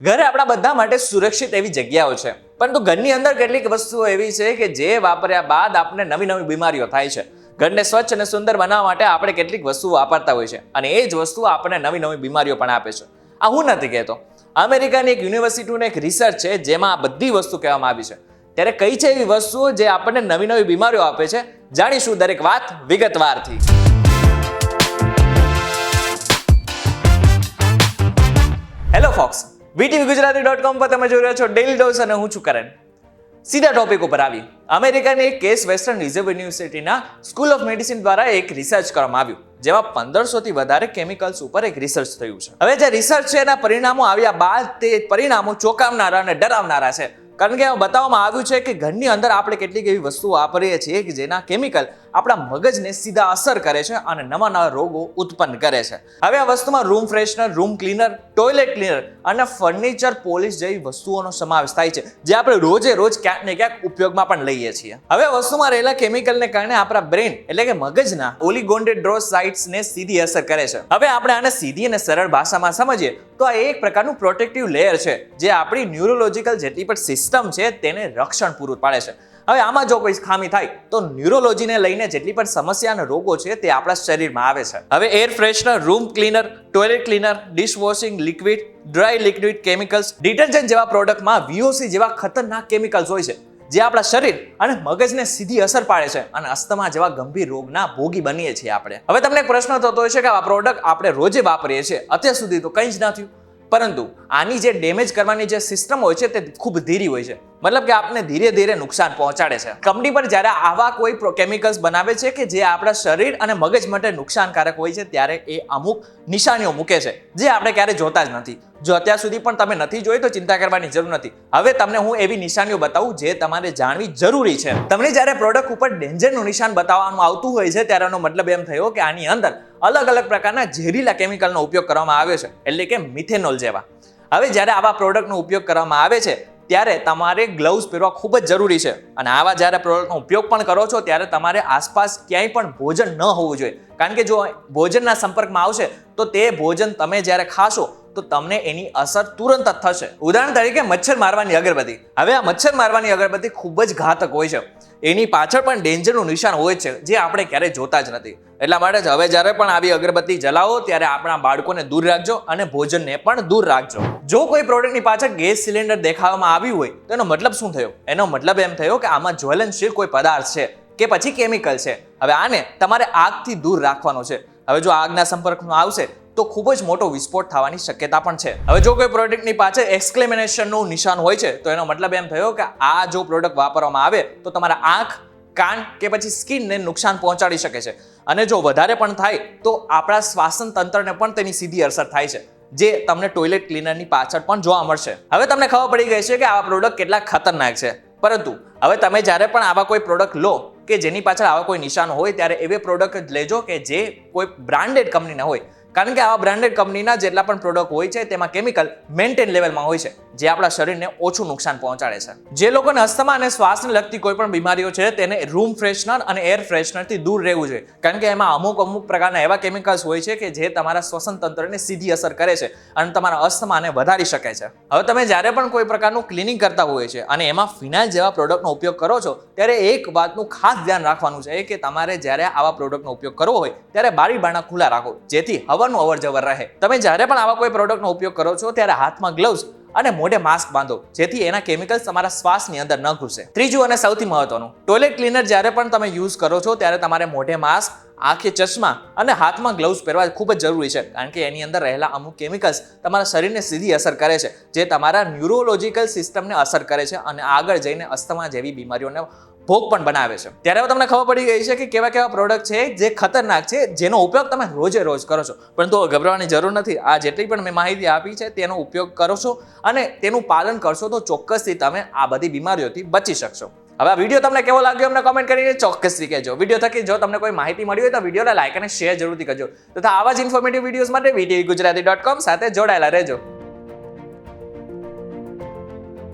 ઘર આપણા બધા માટે સુરક્ષિત એવી જગ્યાઓ છે, પરંતુ ઘરની અંદર કેટલીક વસ્તુઓ એવી છે કે જે વાપર્યા બાદ આપણને નવી નવી બીમારીઓ થાય છે. ઘરને સ્વચ્છ અને સુંદર બનાવવા માટે આપણે કેટલીક વસ્તુઓ વાપરતા હોય છે અને એ જ વસ્તુઓ આપણને નવી નવી બીમારીઓ પણ આપે છે. આ હું નથી કહેતો, અમેરિકાની એક યુનિવર્સિટીનું એક રિસર્ચ છે જેમાં આ બધી વસ્તુ કહેવામાં આવી છે. ત્યારે કઈ છે એવી વસ્તુઓ જે આપણને નવી નવી બીમારીઓ આપે છે, જાણીશું દરેક વાત વિગતવારથી. હેલો ફોક્સ, VTVGujarati.com પર તમે જોઈ રહ્યા છો ડેલી ડોઝ અને હું છું કરણ. સીધા ટોપિક ઉપર આવી. અમેરિકાની એક કેસ વેસ્ટર્ન રિઝર્વ યુનિવર્સિટીના સ્કૂલ ઓફ મેડિસિન દ્વારા એક રિસર્ચ કરવામાં આવ્યું, જેમાં 1500 થી વધારે કેમિકલ્સ ઉપર એક રિસર્ચ થયું છે. હવે જે રિસર્ચ છે એના પરિણામો આવ્યા બાદ તે પરિણામો ચોંકાવનારા અને ડરાવનારા છે. કારણ કે એમાં બતાવવામાં આવ્યું છે કે ઘરની અંદર આપણે કેટલીક એવી વસ્તુઓ વાપરીએ છીએ કે જેના કેમિકલ આપણા મગજને સીધા અસર કરે છે અને નવા નવા રોગો ઉત્પન્ન કરે છે. હવે આ વસ્તુમાં room freshener, room cleaner, toilet cleaner અને ફર્નિચર પોલિશ જેવી વસ્તુઓનો સમાવેશ થાય છે, જે આપણે રોજે રોજ ક્યાંક ને ક્યાંક ઉપયોગમાં પણ લઈએ છીએ. હવે વસ્તુમાં રહેલા કેમિકલને કારણે આપણા બ્રેન એટલે કે મગજના ઓલિગોડેન્ડ્રોસાઇટ્સને સીધી અસર કરે છે. હવે આપણે આને સીધી અને સરળ ભાષામાં સમજીએ તો આ એક પ્રકારનું પ્રોટેક્ટિવ લેયર છે જે આપણી ન્યુરોલોજીકલ જેટલી પણ સિસ્ટમ છે તેને રક્ષણ પૂરું પાડે છે. હવે આમાં જો કોઈ ખામી થાય તો ન્યુરોલોજીને લઈને જેટલી પણ સમસ્યા અને રોગો છે તે આપણા શરીરમાં આવે છે. હવે air freshener, room cleaner, toilet cleaner, dishwashing liquid, dry liquid chemicals, detergent જેવા પ્રોડક્ટમાં VOC જેવા ખતરનાક કેમિકલ્સ હોય છે જે આપણા શરીર અને મગજને સીધી અસર પાડે છે અને અસ્થમા જેવા ગંભીર રોગના ભોગી બનીએ છીએ આપણે. હવે તમને એક પ્રશ્ન થતો હોય છે કે આ પ્રોડક્ટ આપણે રોજે વાપરીએ છીએ, અત્યાર સુધી તો કંઈ જ ના થયું, પરંતુ આની જે ડેમેજ કરવાની જે સિસ્ટમ હોય છે તે ખૂબ ધીરી હોય છે. મતલબ કે આપને ધીરે ધીરે નુકસાન પહોંચાડે છે. કંપની પર જ્યારે આવા કોઈ કેમિકલ્સ બનાવે છે કે જે આપણા શરીર અને મગજ માટે નુકસાનકારક હોય છે ત્યારે એ અમુક નિશાનીઓ મૂકે છે જે આપણે ક્યારે જોતા જ નથી. જો અત્યાર સુધી પણ તમે નથી જોઈ તો ચિંતા કરવાની જરૂર નથી. હવે તમને હું એવી નિશાનીઓ બતાવું જે તમારે જાણવી જરૂરી છે. તમને જ્યારે પ્રોડક્ટ ઉપર ડેન્જરનું નિશાન બતાવવામાં આવતું હોય છે ત્યારે એનો મતલબ એમ થયો કે આની અંદર અલગ અલગ પ્રકારના ઝેરીલા કેમિકલનો ઉપયોગ કરવામાં આવ્યો છે, એટલે કે મિથેનોલ જેવા. હવે જ્યારે આવા પ્રોડક્ટનો ઉપયોગ કરવામાં આવે છે ત્યારે તમારે ગ્લવ્સ પહેરવા ખૂબ જ જરૂરી છે. અને આવા જ્યારે પ્રોડક્ટનો ઉપયોગ પણ કરો છો ત્યારે તમારે આસપાસ ક્યાંય પણ ભોજન ન હોવું જોઈએ, કારણ કે જો ભોજનના સંપર્કમાં આવશે તો તે ભોજન તમે જ્યારે ખાશો તો તમને એની અસર તુરંત જ થશે. ઉદાહરણ તરીકે મચ્છર મારવાની અગરબત્તી. હવે આ મચ્છર મારવાની અગરબત્તી ખૂબ જ ઘાતક હોય છે. એની પાછળ પણ ડેન્જરનું નિશાન હોય છે જે આપણે ક્યારેય જોતા જ નથી. એટલા માટે જ હવે જ્યારે પણ આવી અગરબત્તી જલાવો ત્યારે આપણા બાળકોને દૂર રાખજો અને ભોજનને પણ દૂર રાખજો. જો કોઈ પ્રોડક્ટની પાછળ ગેસ સિલિન્ડર દેખાવામાં આવ્યું હોય તો એનો મતલબ શું થયો? એનો મતલબ એમ થયો કે આમાં જ્વલનશીલ કોઈ પદાર્થ છે કે પછી કેમિકલ છે. હવે આને તમારે આગથી દૂર રાખવાનો છે. હવે જો આગના સંપર્કમાં આવશે તો ખૂબ જ મોટો વિસ્ફોટ થવાની શક્યતા પણ છે. હવે જો કોઈ પ્રોડક્ટની પાછળ એક્સક્લેમેશનનું નિશાન હોય છે તો એનો મતલબ એમ થયો કે આ જો પ્રોડક્ટ વાપરવામાં આવે તો તમારા આંખ, કાન કે પછી સ્કિનને નુકસાન પહોંચાડી શકે છે. અને જો વધારે પણ થાય તો આપણા શ્વાસન તંત્રને પણ તેની સીધી અસર થાય છે, જે તમને ટોયલેટ ક્લીનરની પાછળ પણ જોવા મળશે. હવે તમને ખબર પડી ગઈ છે કે આવા પ્રોડક્ટ કેટલા ખતરનાક છે, પરંતુ હવે તમે જ્યારે પણ આવા કોઈ પ્રોડક્ટ લો કે જેની પાછળ આવા કોઈ નિશાન હોય ત્યારે એવી પ્રોડક્ટ જ લેજો કે જે કોઈ બ્રાન્ડેડ કંપનીના હોય, કારણ કે આવા બ્રાન્ડેડ કંપનીના જેટલા પણ પ્રોડક્ટ હોય છે તેમાં કેમિકલ મેન્ટેન લેવલમાં હોય છે જે આપણા શરીરને ઓછું નુકસાન પહોંચાડે છે. જે લોકોને અસ્થમા અને શ્વાસને લગતી કોઈ પણ બીમારીઓ છે તેને રૂમ ફ્રેશનર અને એર ફ્રેશનરથી દૂર રહેવું જોઈએ, કારણ કે એમાં અમુક પ્રકારના એવા કેમિકલ્સ હોય છે કે જે તમારા શ્વસન તંત્રને સીધી અસર કરે છે અને તમારા અસ્થમાને વધારી શકે છે. હવે તમે જ્યારે પણ કોઈ પ્રકારનું ક્લિનિંગ કરતા હોય છે અને એમાં ફિનાઇલ જેવા પ્રોડક્ટનો ઉપયોગ કરો છો ત્યારે એક વાતનું ખાસ ધ્યાન રાખવાનું છે કે તમારે જ્યારે આવા પ્રોડક્ટનો ઉપયોગ કરવો હોય ત્યારે બારી બારણા ખુલ્લા રાખો, જેથી હવાનું અવર જવર રહે. તમે જ્યારે પણ આવા કોઈ પ્રોડક્ટનો ઉપયોગ કરો છો ત્યારે હાથમાં ગ્લવ્સ અને મોઢે માસ્ક બાંધો, જેથી એના કેમિકલ્સ તમારા શ્વાસની અંદર ન ઘૂસે. ત્રીજું અને સૌથી મહત્વનું, ટોયલેટ ક્લીનર જ્યારે પણ તમે યુઝ કરો છો ત્યારે તમારે મોઢે માસ્ક, આંખે ચશ્મા અને હાથમાં ગ્લવ્સ પહેરવા ખૂબ જ જરૂરી છે, કારણ કે એની અંદર રહેલા અમુક કેમિકલ્સ તમારા શરીરને સીધી અસર કરે છે, જે તમારા ન્યુરોલોજીકલ સિસ્ટમને અસર કરે છે અને આગળ જઈને અસ્થમા જેવી બીમારીઓને ભોગ પણ બનાવે છે. ત્યારે તમને ખબર પડી ગઈ છે કે કેવા કેવા પ્રોડક્ટ છે જે ખતરનાક છે, જેનો ઉપયોગ તમે રોજે રોજ કરો છો. પરંતુ ગભરાવાની જરૂર નથી. આ જેટલી પણ મેં માહિતી આપી છે તેનો ઉપયોગ કરો છો અને તેનું પાલન કરશો તો ચોક્કસથી તમે આ બધી બીમારીઓથી બચી શકશો. હવે આ વિડીયો તમને કેવો લાગ્યો અમને કોમેન્ટ કરીને ચોક્કસથી કહેજો. વિડીયો થકી જો તમને કોઈ માહિતી મળી હોય તો વિડીયોને લાઈક અને શેર જરૂરથી કરજો તથા આવા જ ઇન્ફોર્મેટિવ વિડીયોઝ માટે VTVGujarati.com સાથે જોડાયેલા રહેજો.